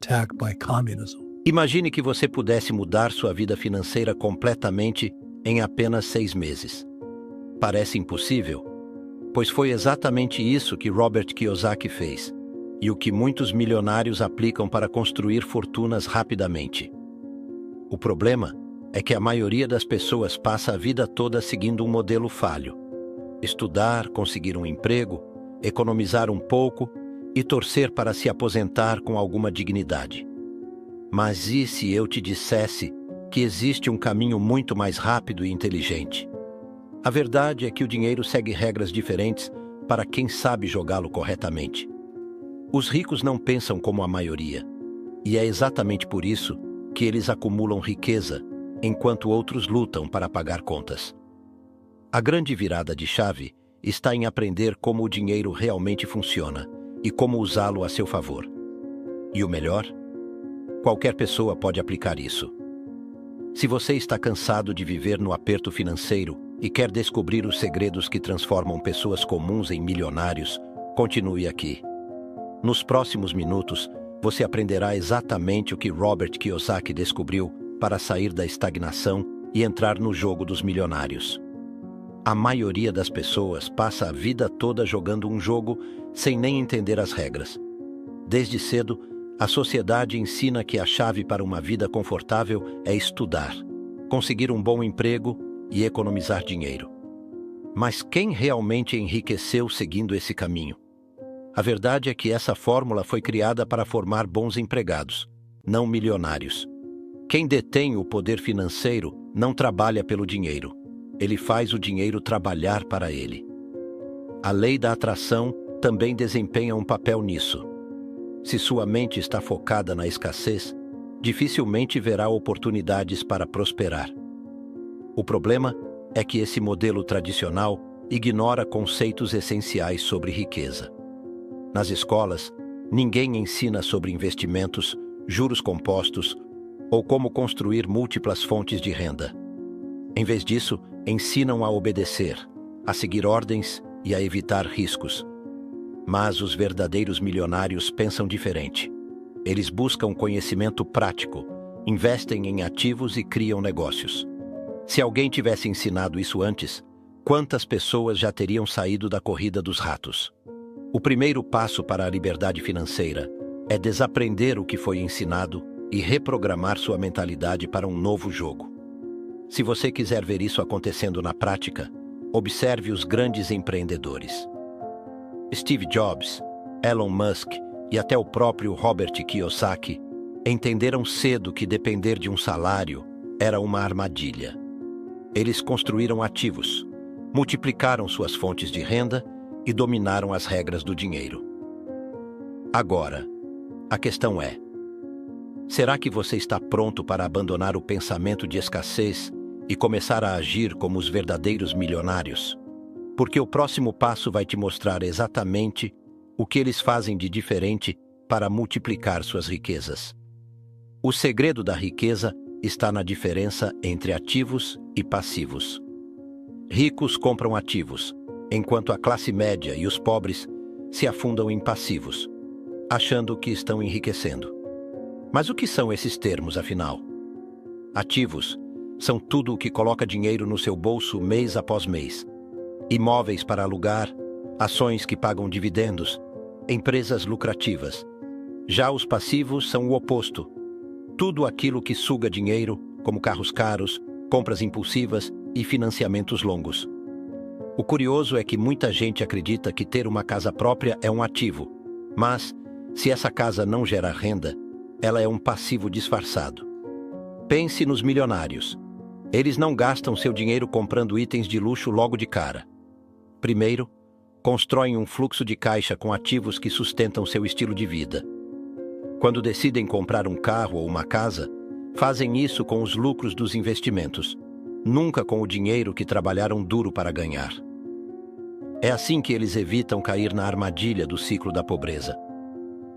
attacked by communism. Imagine que você pudesse mudar sua vida financeira completamente em apenas 6 meses. Parece impossível? Pois foi exatamente isso que Robert Kiyosaki fez, e o que muitos milionários aplicam para construir fortunas rapidamente. O problema é que a maioria das pessoas passa a vida toda seguindo um modelo falho. Estudar, conseguir um emprego, economizar um pouco e torcer para se aposentar com alguma dignidade. Mas e se eu te dissesse que existe um caminho muito mais rápido e inteligente? A verdade é que o dinheiro segue regras diferentes para quem sabe jogá-lo corretamente. Os ricos não pensam como a maioria, e é exatamente por isso que eles acumulam riqueza, enquanto outros lutam para pagar contas. A grande virada de chave está em aprender como o dinheiro realmente funciona e como usá-lo a seu favor. E o melhor? Qualquer pessoa pode aplicar isso. Se você está cansado de viver no aperto financeiro e quer descobrir os segredos que transformam pessoas comuns em milionários, continue aqui. Nos próximos minutos, você aprenderá exatamente o que Robert Kiyosaki descobriu para sair da estagnação e entrar no jogo dos milionários. A maioria das pessoas passa a vida toda jogando um jogo sem nem entender as regras. Desde cedo, a sociedade ensina que a chave para uma vida confortável é estudar, conseguir um bom emprego e economizar dinheiro. Mas quem realmente enriqueceu seguindo esse caminho? A verdade é que essa fórmula foi criada para formar bons empregados, não milionários. Quem detém o poder financeiro não trabalha pelo dinheiro. Ele faz o dinheiro trabalhar para ele. A lei da atração também desempenha um papel nisso. Se sua mente está focada na escassez, dificilmente verá oportunidades para prosperar. O problema é que esse modelo tradicional ignora conceitos essenciais sobre riqueza. Nas escolas, ninguém ensina sobre investimentos, juros compostos ou como construir múltiplas fontes de renda. Em vez disso, ensinam a obedecer, a seguir ordens e a evitar riscos. Mas os verdadeiros milionários pensam diferente. Eles buscam conhecimento prático, investem em ativos e criam negócios. Se alguém tivesse ensinado isso antes, quantas pessoas já teriam saído da corrida dos ratos? O primeiro passo para a liberdade financeira é desaprender o que foi ensinado e reprogramar sua mentalidade para um novo jogo. Se você quiser ver isso acontecendo na prática, observe os grandes empreendedores. Steve Jobs, Elon Musk e até o próprio Robert Kiyosaki entenderam cedo que depender de um salário era uma armadilha. Eles construíram ativos, multiplicaram suas fontes de renda e dominaram as regras do dinheiro. Agora, a questão é: será que você está pronto para abandonar o pensamento de escassez e começar a agir como os verdadeiros milionários? Porque o próximo passo vai te mostrar exatamente o que eles fazem de diferente para multiplicar suas riquezas. O segredo da riqueza está na diferença entre ativos e passivos. Ricos compram ativos, enquanto a classe média e os pobres se afundam em passivos, achando que estão enriquecendo. Mas o que são esses termos, afinal? Ativos são tudo o que coloca dinheiro no seu bolso mês após mês. Imóveis para alugar, ações que pagam dividendos, empresas lucrativas. Já os passivos são o oposto. Tudo aquilo que suga dinheiro, como carros caros, compras impulsivas e financiamentos longos. O curioso é que muita gente acredita que ter uma casa própria é um ativo, mas, se essa casa não gera renda, ela é um passivo disfarçado. Pense nos milionários. Eles não gastam seu dinheiro comprando itens de luxo logo de cara. Primeiro, constroem um fluxo de caixa com ativos que sustentam seu estilo de vida. Quando decidem comprar um carro ou uma casa, fazem isso com os lucros dos investimentos, nunca com o dinheiro que trabalharam duro para ganhar. É assim que eles evitam cair na armadilha do ciclo da pobreza.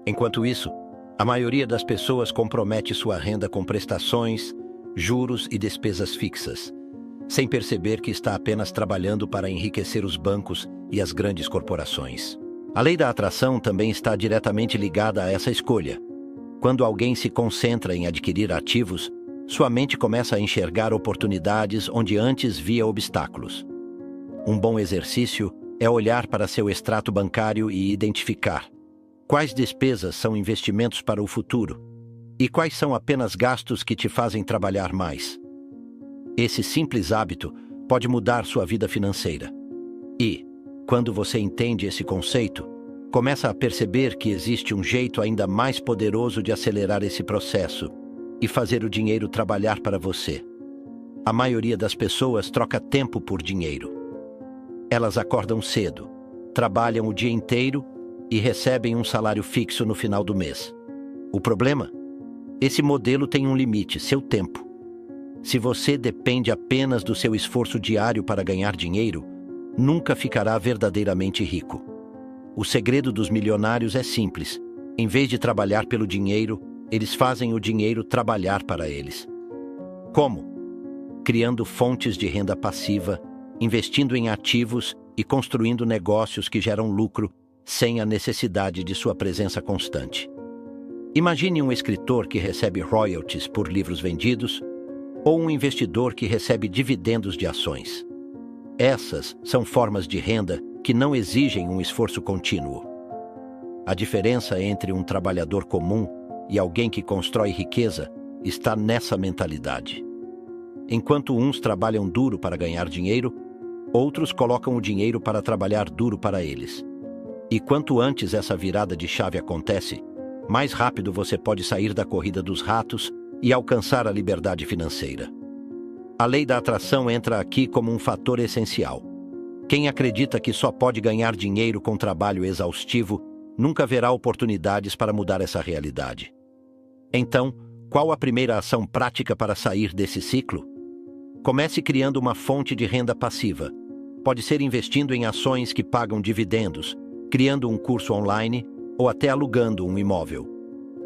Enquanto isso, a maioria das pessoas compromete sua renda com prestações, juros e despesas fixas, sem perceber que está apenas trabalhando para enriquecer os bancos e as grandes corporações. A lei da atração também está diretamente ligada a essa escolha. Quando alguém se concentra em adquirir ativos, sua mente começa a enxergar oportunidades onde antes via obstáculos. Um bom exercício é olhar para seu extrato bancário e identificar quais despesas são investimentos para o futuro e quais são apenas gastos que te fazem trabalhar mais. Esse simples hábito pode mudar sua vida financeira. E, quando você entende esse conceito, começa a perceber que existe um jeito ainda mais poderoso de acelerar esse processo e fazer o dinheiro trabalhar para você. A maioria das pessoas troca tempo por dinheiro. Elas acordam cedo, trabalham o dia inteiro e recebem um salário fixo no final do mês. O problema? Esse modelo tem um limite, seu tempo. Se você depende apenas do seu esforço diário para ganhar dinheiro, nunca ficará verdadeiramente rico. O segredo dos milionários é simples. Em vez de trabalhar pelo dinheiro, eles fazem o dinheiro trabalhar para eles. Como? Criando fontes de renda passiva, investindo em ativos e construindo negócios que geram lucro sem a necessidade de sua presença constante. Imagine um escritor que recebe royalties por livros vendidos ou um investidor que recebe dividendos de ações. Essas são formas de renda que não exigem um esforço contínuo. A diferença entre um trabalhador comum e alguém que constrói riqueza está nessa mentalidade. Enquanto uns trabalham duro para ganhar dinheiro, outros colocam o dinheiro para trabalhar duro para eles. E quanto antes essa virada de chave acontece, mais rápido você pode sair da corrida dos ratos e alcançar a liberdade financeira. A lei da atração entra aqui como um fator essencial. Quem acredita que só pode ganhar dinheiro com trabalho exaustivo, nunca verá oportunidades para mudar essa realidade. Então, qual a primeira ação prática para sair desse ciclo? Comece criando uma fonte de renda passiva. Pode ser investindo em ações que pagam dividendos, criando um curso online ou até alugando um imóvel.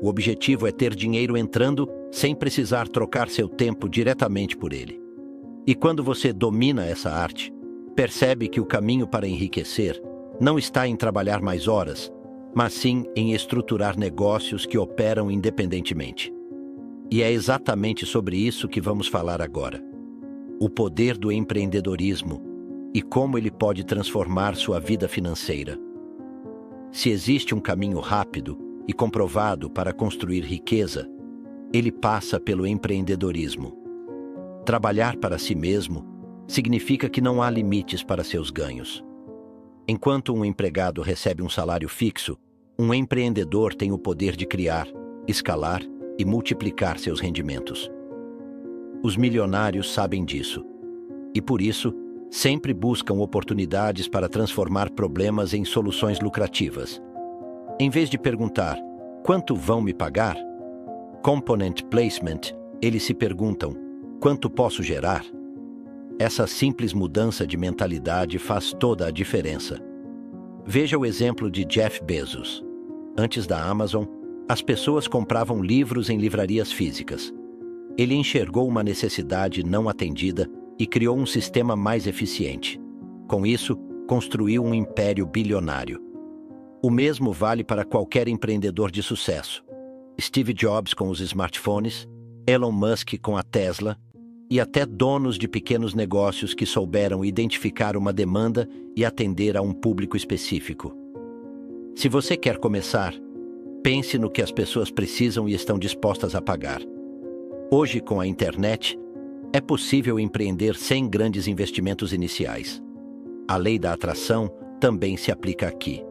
O objetivo é ter dinheiro entrando sem precisar trocar seu tempo diretamente por ele. E quando você domina essa arte, percebe que o caminho para enriquecer não está em trabalhar mais horas, mas sim em estruturar negócios que operam independentemente. E é exatamente sobre isso que vamos falar agora. O poder do empreendedorismo e como ele pode transformar sua vida financeira. Se existe um caminho rápido e comprovado para construir riqueza, ele passa pelo empreendedorismo. Trabalhar para si mesmo significa que não há limites para seus ganhos. Enquanto um empregado recebe um salário fixo, um empreendedor tem o poder de criar, escalar e multiplicar seus rendimentos. Os milionários sabem disso e, por isso, sempre buscam oportunidades para transformar problemas em soluções lucrativas. Em vez de perguntar, quanto vão me pagar? Component placement, eles se perguntam, quanto posso gerar? Essa simples mudança de mentalidade faz toda a diferença. Veja o exemplo de Jeff Bezos. Antes da Amazon, as pessoas compravam livros em livrarias físicas. Ele enxergou uma necessidade não atendida e criou um sistema mais eficiente. Com isso, construiu um império bilionário. O mesmo vale para qualquer empreendedor de sucesso. Steve Jobs com os smartphones, Elon Musk com a Tesla e até donos de pequenos negócios que souberam identificar uma demanda e atender a um público específico. Se você quer começar, pense no que as pessoas precisam e estão dispostas a pagar. Hoje, com a internet, é possível empreender sem grandes investimentos iniciais. A lei da atração também se aplica aqui.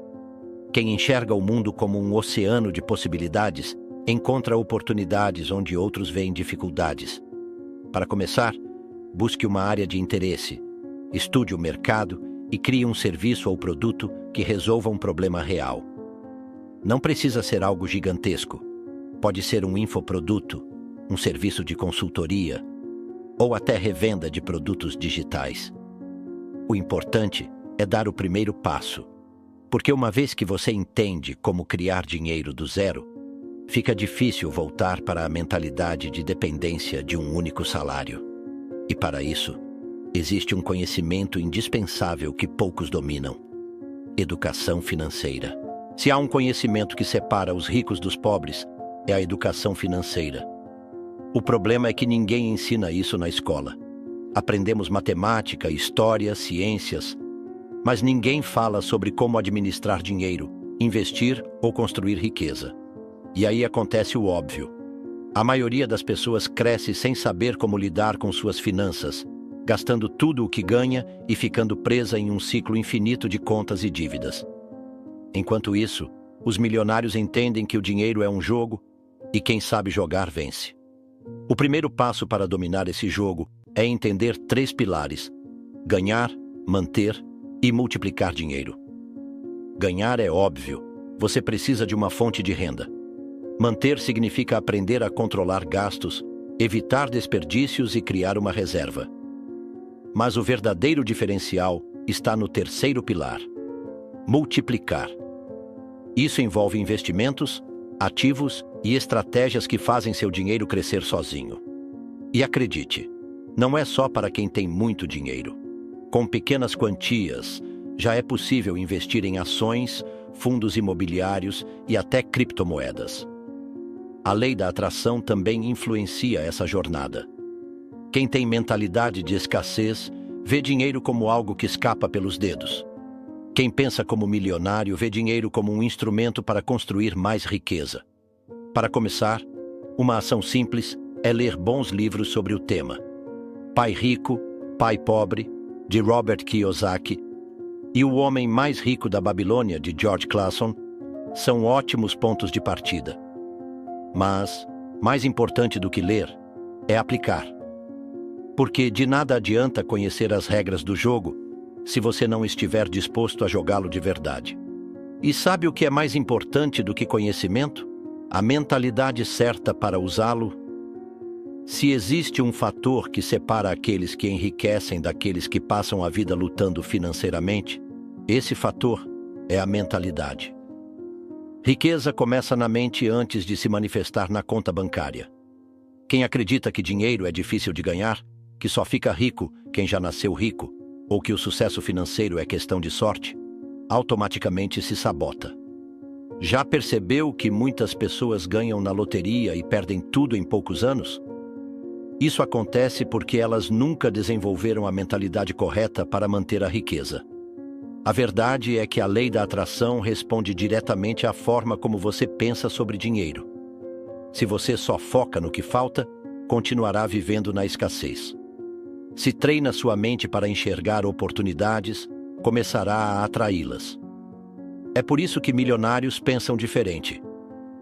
Quem enxerga o mundo como um oceano de possibilidades, encontra oportunidades onde outros veem dificuldades. Para começar, busque uma área de interesse, estude o mercado e crie um serviço ou produto que resolva um problema real. Não precisa ser algo gigantesco. Pode ser um infoproduto, um serviço de consultoria ou até revenda de produtos digitais. O importante é dar o primeiro passo, porque uma vez que você entende como criar dinheiro do zero, fica difícil voltar para a mentalidade de dependência de um único salário. E para isso, existe um conhecimento indispensável que poucos dominam: educação financeira. Se há um conhecimento que separa os ricos dos pobres, é a educação financeira. O problema é que ninguém ensina isso na escola. Aprendemos matemática, história, ciências, mas ninguém fala sobre como administrar dinheiro, investir ou construir riqueza. E aí acontece o óbvio. A maioria das pessoas cresce sem saber como lidar com suas finanças, gastando tudo o que ganha e ficando presa em um ciclo infinito de contas e dívidas. Enquanto isso, os milionários entendem que o dinheiro é um jogo e quem sabe jogar vence. O primeiro passo para dominar esse jogo é entender 3 pilares: ganhar, manter e multiplicar dinheiro. Ganhar é óbvio, você precisa de uma fonte de renda. Manter significa aprender a controlar gastos, evitar desperdícios e criar uma reserva. Mas o verdadeiro diferencial está no terceiro pilar: multiplicar. Isso envolve investimentos, ativos e estratégias que fazem seu dinheiro crescer sozinho. E acredite, não é só para quem tem muito dinheiro. Com pequenas quantias, já é possível investir em ações, fundos imobiliários e até criptomoedas. A lei da atração também influencia essa jornada. Quem tem mentalidade de escassez vê dinheiro como algo que escapa pelos dedos. Quem pensa como milionário vê dinheiro como um instrumento para construir mais riqueza. Para começar, uma ação simples é ler bons livros sobre o tema. Pai Rico, Pai Pobre, de Robert Kiyosaki, e O Homem Mais Rico da Babilônia, de George Clason, são ótimos pontos de partida. Mas, mais importante do que ler, é aplicar. Porque de nada adianta conhecer as regras do jogo se você não estiver disposto a jogá-lo de verdade. E sabe o que é mais importante do que conhecimento? A mentalidade certa para usá-lo. Se existe um fator que separa aqueles que enriquecem daqueles que passam a vida lutando financeiramente, esse fator é a mentalidade. Riqueza começa na mente antes de se manifestar na conta bancária. Quem acredita que dinheiro é difícil de ganhar, que só fica rico quem já nasceu rico, ou que o sucesso financeiro é questão de sorte, automaticamente se sabota. Já percebeu que muitas pessoas ganham na loteria e perdem tudo em poucos anos? Isso acontece porque elas nunca desenvolveram a mentalidade correta para manter a riqueza. A verdade é que a lei da atração responde diretamente à forma como você pensa sobre dinheiro. Se você só foca no que falta, continuará vivendo na escassez. Se treina sua mente para enxergar oportunidades, começará a atraí-las. É por isso que milionários pensam diferente.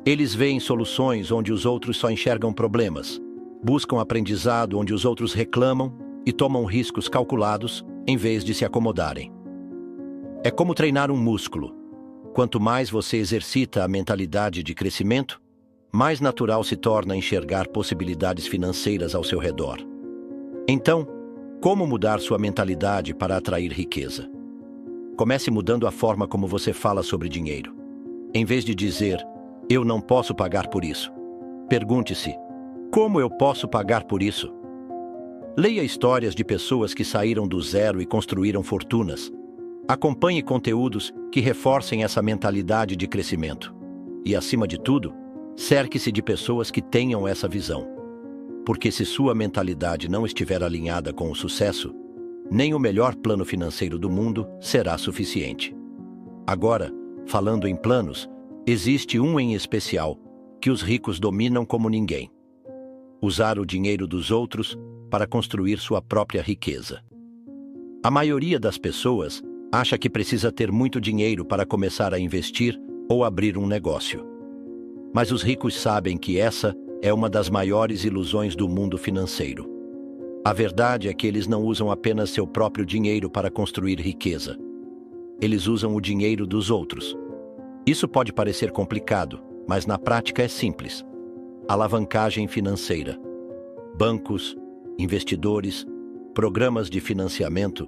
Eles veem soluções onde os outros só enxergam problemas, buscam aprendizado onde os outros reclamam e tomam riscos calculados em vez de se acomodarem. É como treinar um músculo. Quanto mais você exercita a mentalidade de crescimento, mais natural se torna enxergar possibilidades financeiras ao seu redor. Então, como mudar sua mentalidade para atrair riqueza? Comece mudando a forma como você fala sobre dinheiro. Em vez de dizer, eu não posso pagar por isso, pergunte-se, como eu posso pagar por isso? Leia histórias de pessoas que saíram do zero e construíram fortunas. Acompanhe conteúdos que reforcem essa mentalidade de crescimento. E, acima de tudo, cerque-se de pessoas que tenham essa visão. Porque se sua mentalidade não estiver alinhada com o sucesso, nem o melhor plano financeiro do mundo será suficiente. Agora, falando em planos, existe um em especial que os ricos dominam como ninguém: usar o dinheiro dos outros para construir sua própria riqueza. A maioria das pessoas acha que precisa ter muito dinheiro para começar a investir ou abrir um negócio. Mas os ricos sabem que essa é uma das maiores ilusões do mundo financeiro. A verdade é que eles não usam apenas seu próprio dinheiro para construir riqueza. Eles usam o dinheiro dos outros. Isso pode parecer complicado, mas na prática é simples. Alavancagem financeira. Bancos, investidores, programas de financiamento.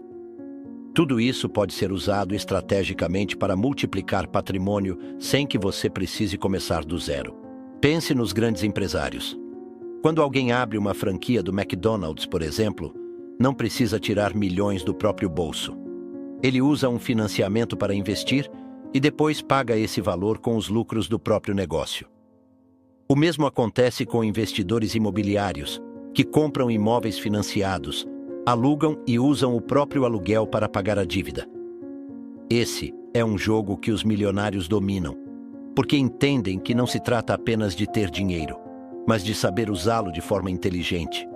Tudo isso pode ser usado estrategicamente para multiplicar patrimônio sem que você precise começar do zero. Pense nos grandes empresários. Quando alguém abre uma franquia do McDonald's, por exemplo, não precisa tirar milhões do próprio bolso. Ele usa um financiamento para investir e depois paga esse valor com os lucros do próprio negócio. O mesmo acontece com investidores imobiliários, que compram imóveis financiados, alugam e usam o próprio aluguel para pagar a dívida. Esse é um jogo que os milionários dominam, porque entendem que não se trata apenas de ter dinheiro, mas de saber usá-lo de forma inteligente.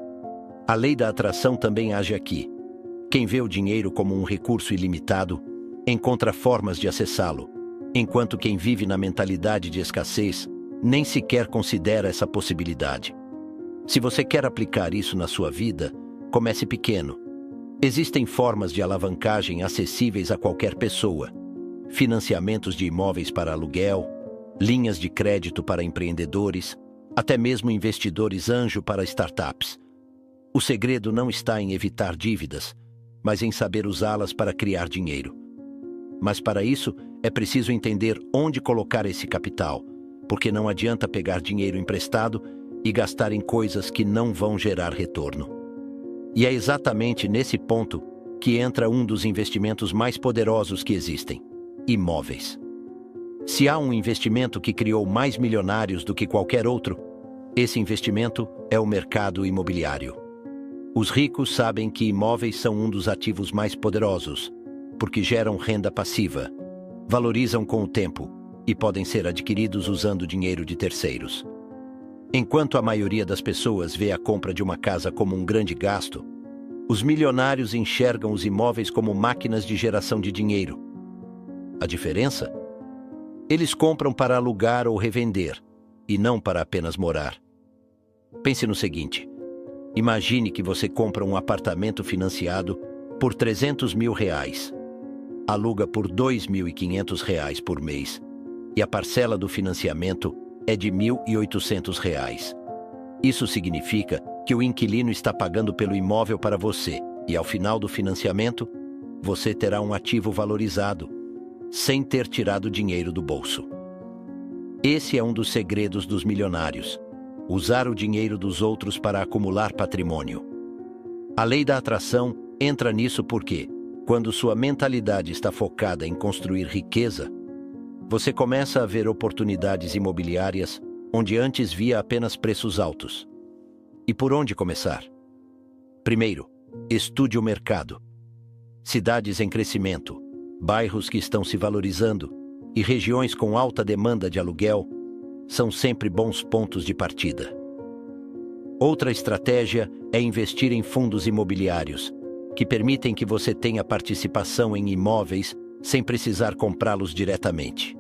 A lei da atração também age aqui. Quem vê o dinheiro como um recurso ilimitado, encontra formas de acessá-lo, enquanto quem vive na mentalidade de escassez nem sequer considera essa possibilidade. Se você quer aplicar isso na sua vida, comece pequeno. Existem formas de alavancagem acessíveis a qualquer pessoa: financiamentos de imóveis para aluguel, linhas de crédito para empreendedores, até mesmo investidores anjo para startups. O segredo não está em evitar dívidas, mas em saber usá-las para criar dinheiro. Mas para isso, é preciso entender onde colocar esse capital, porque não adianta pegar dinheiro emprestado e gastar em coisas que não vão gerar retorno. E é exatamente nesse ponto que entra um dos investimentos mais poderosos que existem: imóveis. Se há um investimento que criou mais milionários do que qualquer outro, esse investimento é o mercado imobiliário. Os ricos sabem que imóveis são um dos ativos mais poderosos, porque geram renda passiva, valorizam com o tempo e podem ser adquiridos usando dinheiro de terceiros. Enquanto a maioria das pessoas vê a compra de uma casa como um grande gasto, os milionários enxergam os imóveis como máquinas de geração de dinheiro. A diferença? Eles compram para alugar ou revender, e não para apenas morar. Pense no seguinte: imagine que você compra um apartamento financiado por R$300 mil, aluga por R$2.500 por mês, e a parcela do financiamento é de R$1.800. Isso significa que o inquilino está pagando pelo imóvel para você, e ao final do financiamento, você terá um ativo valorizado, sem ter tirado dinheiro do bolso. Esse é um dos segredos dos milionários: usar o dinheiro dos outros para acumular patrimônio. A lei da atração entra nisso porque, quando sua mentalidade está focada em construir riqueza, você começa a ver oportunidades imobiliárias onde antes via apenas preços altos. E por onde começar? Primeiro, estude o mercado. Cidades em crescimento, bairros que estão se valorizando e regiões com alta demanda de aluguel são sempre bons pontos de partida. Outra estratégia é investir em fundos imobiliários, que permitem que você tenha participação em imóveis sem precisar comprá-los diretamente.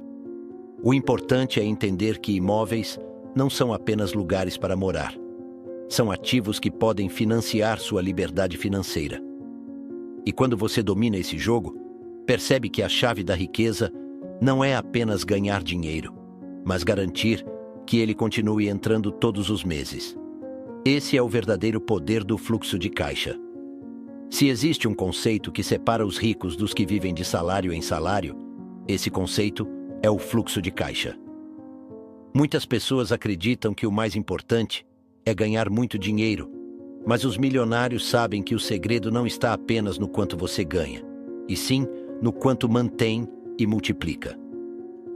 O importante é entender que imóveis não são apenas lugares para morar. São ativos que podem financiar sua liberdade financeira. E quando você domina esse jogo, percebe que a chave da riqueza não é apenas ganhar dinheiro, mas garantir que ele continue entrando todos os meses. Esse é o verdadeiro poder do fluxo de caixa. Se existe um conceito que separa os ricos dos que vivem de salário em salário, esse conceito é o fluxo de caixa. Muitas pessoas acreditam que o mais importante é ganhar muito dinheiro, mas os milionários sabem que o segredo não está apenas no quanto você ganha, e sim no quanto mantém e multiplica.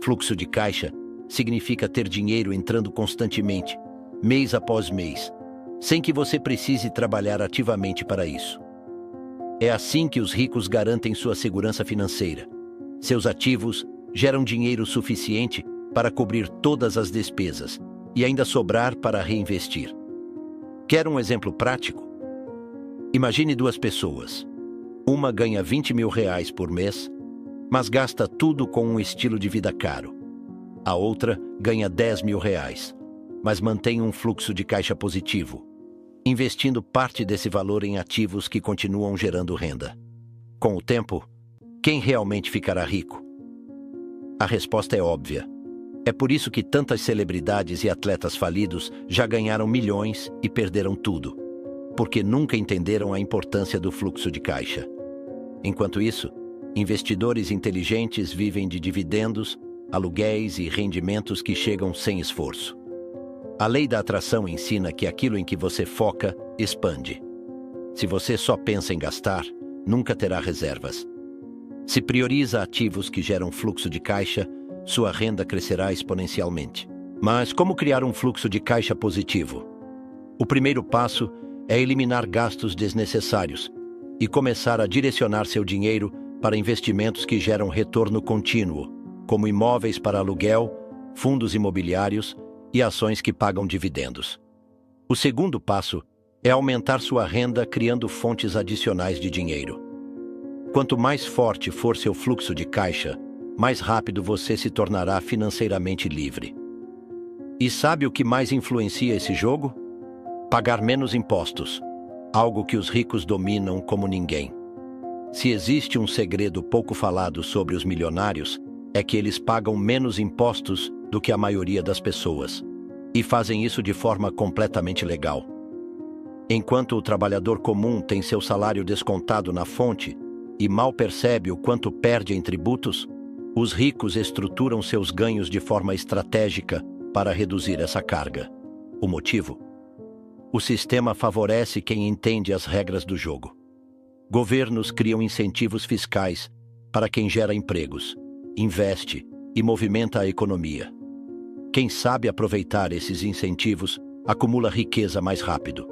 Fluxo de caixa significa ter dinheiro entrando constantemente, mês após mês, sem que você precise trabalhar ativamente para isso. É assim que os ricos garantem sua segurança financeira. Seus ativos geram dinheiro suficiente para cobrir todas as despesas e ainda sobrar para reinvestir. Quer um exemplo prático? Imagine duas pessoas. Uma ganha R$20 mil por mês, mas gasta tudo com um estilo de vida caro. A outra ganha R$10 mil, mas mantém um fluxo de caixa positivo, investindo parte desse valor em ativos que continuam gerando renda. Com o tempo, quem realmente ficará rico? A resposta é óbvia. É por isso que tantas celebridades e atletas falidos já ganharam milhões e perderam tudo, porque nunca entenderam a importância do fluxo de caixa. Enquanto isso, investidores inteligentes vivem de dividendos, aluguéis e rendimentos que chegam sem esforço. A lei da atração ensina que aquilo em que você foca, expande. Se você só pensa em gastar, nunca terá reservas. Se prioriza ativos que geram fluxo de caixa, sua renda crescerá exponencialmente. Mas como criar um fluxo de caixa positivo? O primeiro passo é eliminar gastos desnecessários e começar a direcionar seu dinheiro para investimentos que geram retorno contínuo, como imóveis para aluguel, fundos imobiliários e ações que pagam dividendos. O segundo passo é aumentar sua renda criando fontes adicionais de dinheiro. Quanto mais forte for seu fluxo de caixa, mais rápido você se tornará financeiramente livre. E sabe o que mais influencia esse jogo? Pagar menos impostos, algo que os ricos dominam como ninguém. Se existe um segredo pouco falado sobre os milionários, é que eles pagam menos impostos do que a maioria das pessoas, e fazem isso de forma completamente legal. Enquanto o trabalhador comum tem seu salário descontado na fonte e mal percebe o quanto perde em tributos, os ricos estruturam seus ganhos de forma estratégica para reduzir essa carga. O motivo? O sistema favorece quem entende as regras do jogo. Governos criam incentivos fiscais para quem gera empregos, investe e movimenta a economia. Quem sabe aproveitar esses incentivos acumula riqueza mais rápido.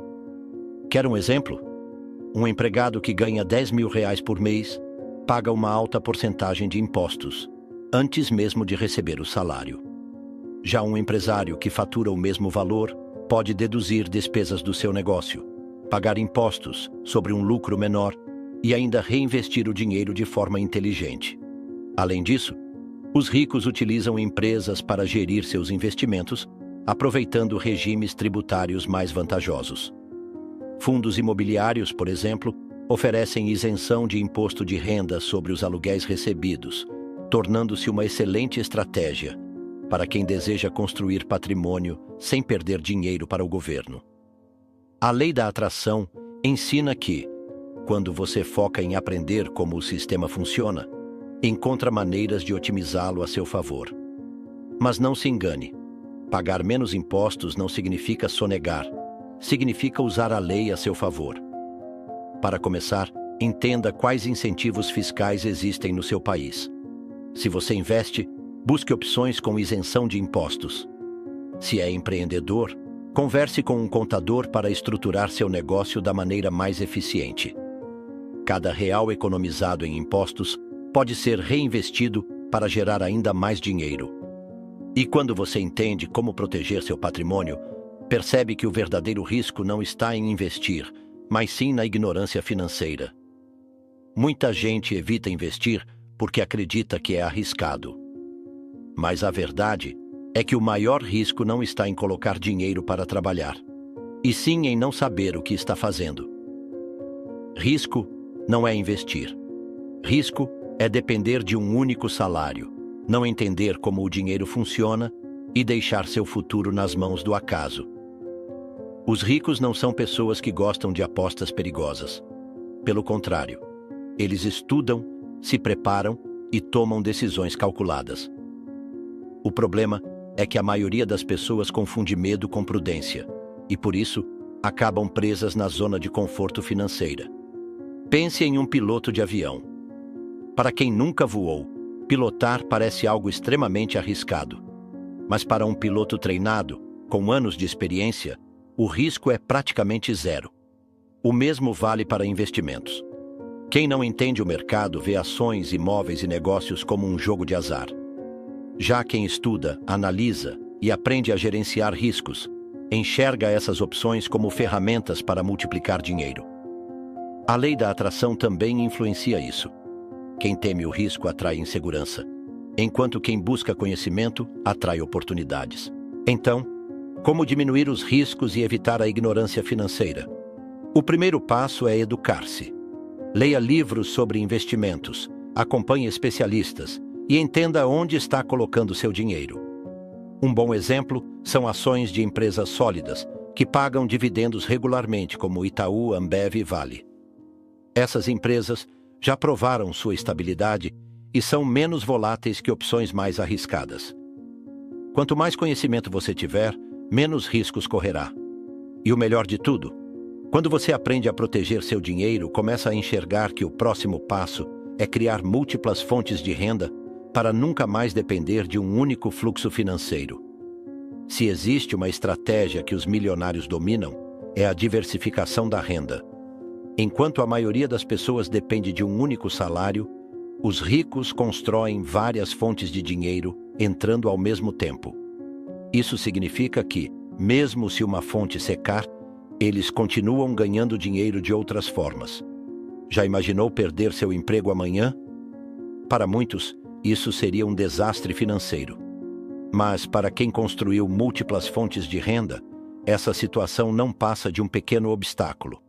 Quer um exemplo? Um empregado que ganha R$ 10.000 por mês paga uma alta porcentagem de impostos, antes mesmo de receber o salário. Já um empresário que fatura o mesmo valor pode deduzir despesas do seu negócio, pagar impostos sobre um lucro menor e ainda reinvestir o dinheiro de forma inteligente. Além disso, os ricos utilizam empresas para gerir seus investimentos, aproveitando regimes tributários mais vantajosos. Fundos imobiliários, por exemplo, oferecem isenção de imposto de renda sobre os aluguéis recebidos, tornando-se uma excelente estratégia para quem deseja construir patrimônio sem perder dinheiro para o governo. A lei da atração ensina que, quando você foca em aprender como o sistema funciona, encontra maneiras de otimizá-lo a seu favor. Mas não se engane, pagar menos impostos não significa sonegar, significa usar a lei a seu favor. Para começar, entenda quais incentivos fiscais existem no seu país. Se você investe, busque opções com isenção de impostos. Se é empreendedor, converse com um contador para estruturar seu negócio da maneira mais eficiente. Cada real economizado em impostos pode ser reinvestido para gerar ainda mais dinheiro. E quando você entende como proteger seu patrimônio, percebe que o verdadeiro risco não está em investir, mas sim na ignorância financeira. Muita gente evita investir porque acredita que é arriscado. Mas a verdade é que o maior risco não está em colocar dinheiro para trabalhar, e sim em não saber o que está fazendo. Risco não é investir. Risco é depender de um único salário, não entender como o dinheiro funciona e deixar seu futuro nas mãos do acaso. Os ricos não são pessoas que gostam de apostas perigosas. Pelo contrário, eles estudam, se preparam e tomam decisões calculadas. O problema é que a maioria das pessoas confunde medo com prudência e, por isso, acabam presas na zona de conforto financeira. Pense em um piloto de avião. Para quem nunca voou, pilotar parece algo extremamente arriscado. Mas para um piloto treinado, com anos de experiência, o risco é praticamente zero. O mesmo vale para investimentos. Quem não entende o mercado vê ações, imóveis e negócios como um jogo de azar. Já quem estuda, analisa e aprende a gerenciar riscos, enxerga essas opções como ferramentas para multiplicar dinheiro. A lei da atração também influencia isso. Quem teme o risco atrai insegurança, enquanto quem busca conhecimento atrai oportunidades. Então, como diminuir os riscos e evitar a ignorância financeira? O primeiro passo é educar-se. Leia livros sobre investimentos, acompanhe especialistas e entenda onde está colocando seu dinheiro. Um bom exemplo são ações de empresas sólidas, que pagam dividendos regularmente, como Itaú, Ambev e Vale. Essas empresas já provaram sua estabilidade e são menos voláteis que opções mais arriscadas. Quanto mais conhecimento você tiver, menos riscos correrá. E o melhor de tudo, quando você aprende a proteger seu dinheiro, começa a enxergar que o próximo passo é criar múltiplas fontes de renda para nunca mais depender de um único fluxo financeiro. Se existe uma estratégia que os milionários dominam, é a diversificação da renda. Enquanto a maioria das pessoas depende de um único salário, os ricos constroem várias fontes de dinheiro entrando ao mesmo tempo. Isso significa que, mesmo se uma fonte secar, eles continuam ganhando dinheiro de outras formas. Já imaginou perder seu emprego amanhã? Para muitos, isso seria um desastre financeiro. Mas para quem construiu múltiplas fontes de renda, essa situação não passa de um pequeno obstáculo.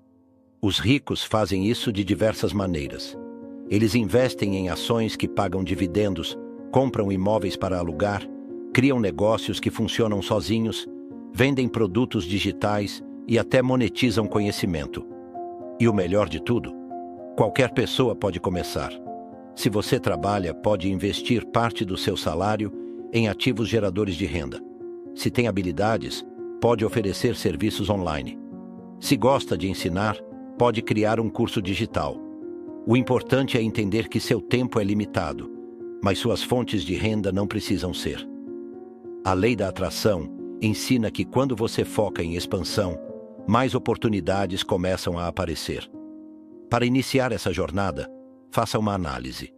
Os ricos fazem isso de diversas maneiras. Eles investem em ações que pagam dividendos, compram imóveis para alugar, criam negócios que funcionam sozinhos, vendem produtos digitais e até monetizam conhecimento. E o melhor de tudo, qualquer pessoa pode começar. Se você trabalha, pode investir parte do seu salário em ativos geradores de renda. Se tem habilidades, pode oferecer serviços online. Se gosta de ensinar, pode criar um curso digital. O importante é entender que seu tempo é limitado, mas suas fontes de renda não precisam ser. A lei da atração ensina que quando você foca em expansão, mais oportunidades começam a aparecer. Para iniciar essa jornada, faça uma análise.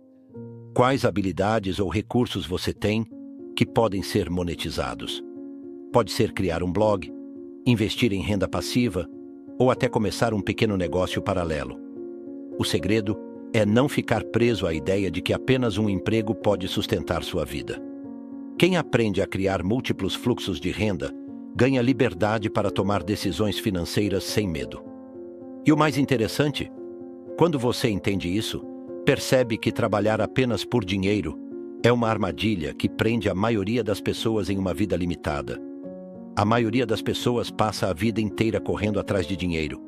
Quais habilidades ou recursos você tem que podem ser monetizados? Pode ser criar um blog, investir em renda passiva ou até começar um pequeno negócio paralelo. O segredo é não ficar preso à ideia de que apenas um emprego pode sustentar sua vida. Quem aprende a criar múltiplos fluxos de renda ganha liberdade para tomar decisões financeiras sem medo. E o mais interessante, quando você entende isso, percebe que trabalhar apenas por dinheiro é uma armadilha que prende a maioria das pessoas em uma vida limitada. A maioria das pessoas passa a vida inteira correndo atrás de dinheiro.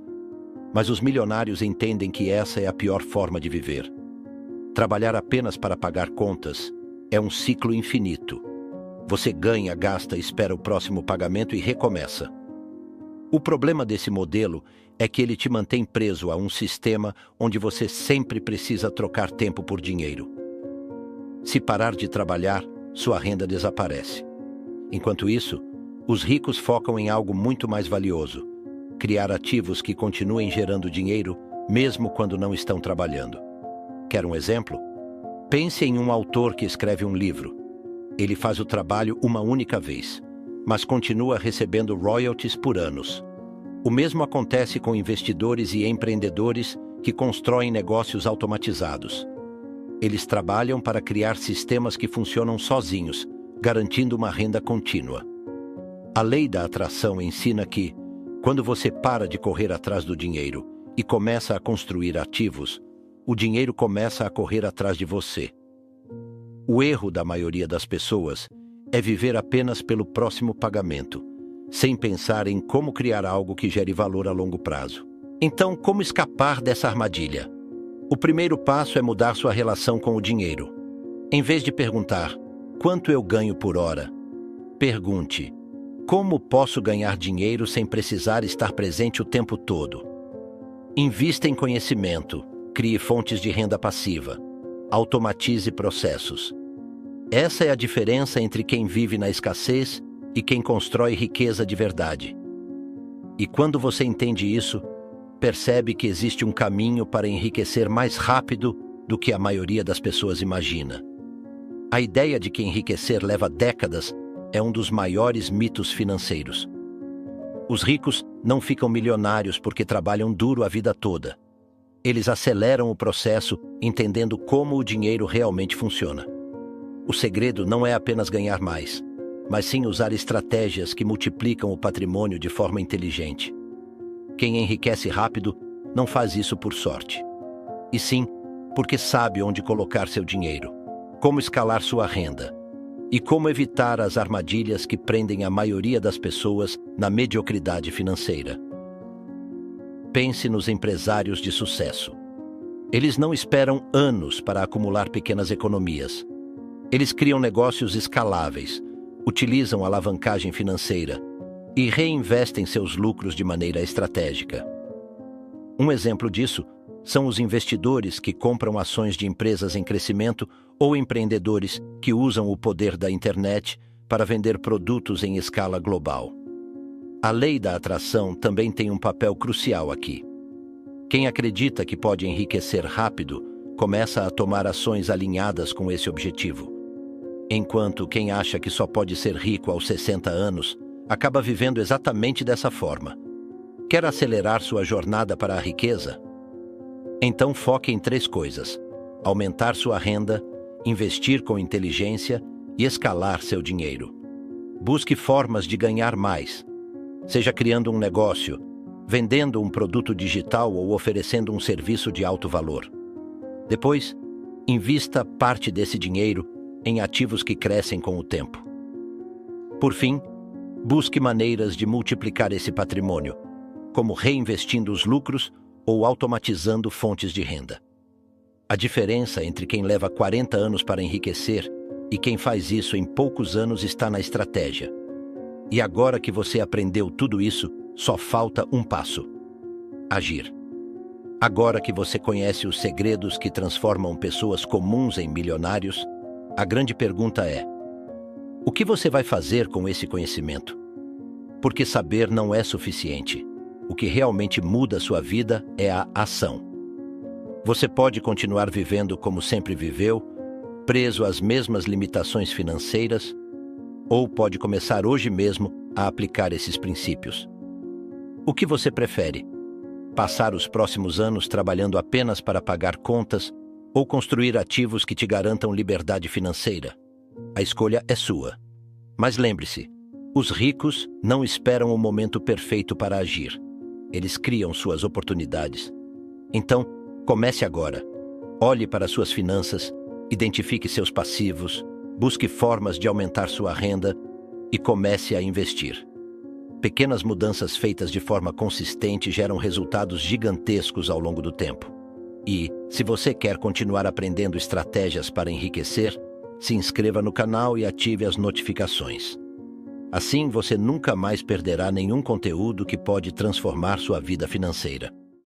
Mas os milionários entendem que essa é a pior forma de viver. Trabalhar apenas para pagar contas é um ciclo infinito. Você ganha, gasta, espera o próximo pagamento e recomeça. O problema desse modelo é que ele te mantém preso a um sistema onde você sempre precisa trocar tempo por dinheiro. Se parar de trabalhar, sua renda desaparece. Enquanto isso, os ricos focam em algo muito mais valioso: criar ativos que continuem gerando dinheiro mesmo quando não estão trabalhando. Quer um exemplo? Pense em um autor que escreve um livro. Ele faz o trabalho uma única vez, mas continua recebendo royalties por anos. O mesmo acontece com investidores e empreendedores que constroem negócios automatizados. Eles trabalham para criar sistemas que funcionam sozinhos, garantindo uma renda contínua. A lei da atração ensina que, quando você para de correr atrás do dinheiro e começa a construir ativos, o dinheiro começa a correr atrás de você. O erro da maioria das pessoas é viver apenas pelo próximo pagamento, sem pensar em como criar algo que gere valor a longo prazo. Então, como escapar dessa armadilha? O primeiro passo é mudar sua relação com o dinheiro. Em vez de perguntar, quanto eu ganho por hora? Pergunte, como posso ganhar dinheiro sem precisar estar presente o tempo todo? Invista em conhecimento, crie fontes de renda passiva, automatize processos. Essa é a diferença entre quem vive na escassez e quem constrói riqueza de verdade. E quando você entende isso, percebe que existe um caminho para enriquecer mais rápido do que a maioria das pessoas imagina. A ideia de que enriquecer leva décadas é um dos maiores mitos financeiros. Os ricos não ficam milionários porque trabalham duro a vida toda. Eles aceleram o processo entendendo como o dinheiro realmente funciona. O segredo não é apenas ganhar mais, mas sim usar estratégias que multiplicam o patrimônio de forma inteligente. Quem enriquece rápido não faz isso por sorte, e sim porque sabe onde colocar seu dinheiro, como escalar sua renda e como evitar as armadilhas que prendem a maioria das pessoas na mediocridade financeira. Pense nos empresários de sucesso. Eles não esperam anos para acumular pequenas economias. Eles criam negócios escaláveis, utilizam alavancagem financeira e reinvestem seus lucros de maneira estratégica. Um exemplo disso são os investidores que compram ações de empresas em crescimento ou empreendedores que usam o poder da internet para vender produtos em escala global. A lei da atração também tem um papel crucial aqui. Quem acredita que pode enriquecer rápido começa a tomar ações alinhadas com esse objetivo, enquanto quem acha que só pode ser rico aos 60 anos acaba vivendo exatamente dessa forma. Quer acelerar sua jornada para a riqueza? Então foque em 3 coisas: aumentar sua renda, investir com inteligência e escalar seu dinheiro. Busque formas de ganhar mais, seja criando um negócio, vendendo um produto digital ou oferecendo um serviço de alto valor. Depois, invista parte desse dinheiro em ativos que crescem com o tempo. Por fim, busque maneiras de multiplicar esse patrimônio, como reinvestindo os lucros ou automatizando fontes de renda. A diferença entre quem leva 40 anos para enriquecer e quem faz isso em poucos anos está na estratégia. E agora que você aprendeu tudo isso, só falta um passo: agir. Agora que você conhece os segredos que transformam pessoas comuns em milionários, a grande pergunta é: o que você vai fazer com esse conhecimento? Porque saber não é suficiente. O que realmente muda sua vida é a ação. Você pode continuar vivendo como sempre viveu, preso às mesmas limitações financeiras, ou pode começar hoje mesmo a aplicar esses princípios. O que você prefere? Passar os próximos anos trabalhando apenas para pagar contas ou construir ativos que te garantam liberdade financeira? A escolha é sua. Mas lembre-se, os ricos não esperam o momento perfeito para agir. Eles criam suas oportunidades. Então, comece agora. Olhe para suas finanças, identifique seus passivos, busque formas de aumentar sua renda e comece a investir. Pequenas mudanças feitas de forma consistente geram resultados gigantescos ao longo do tempo. E, se você quer continuar aprendendo estratégias para enriquecer, se inscreva no canal e ative as notificações. Assim, você nunca mais perderá nenhum conteúdo que pode transformar sua vida financeira.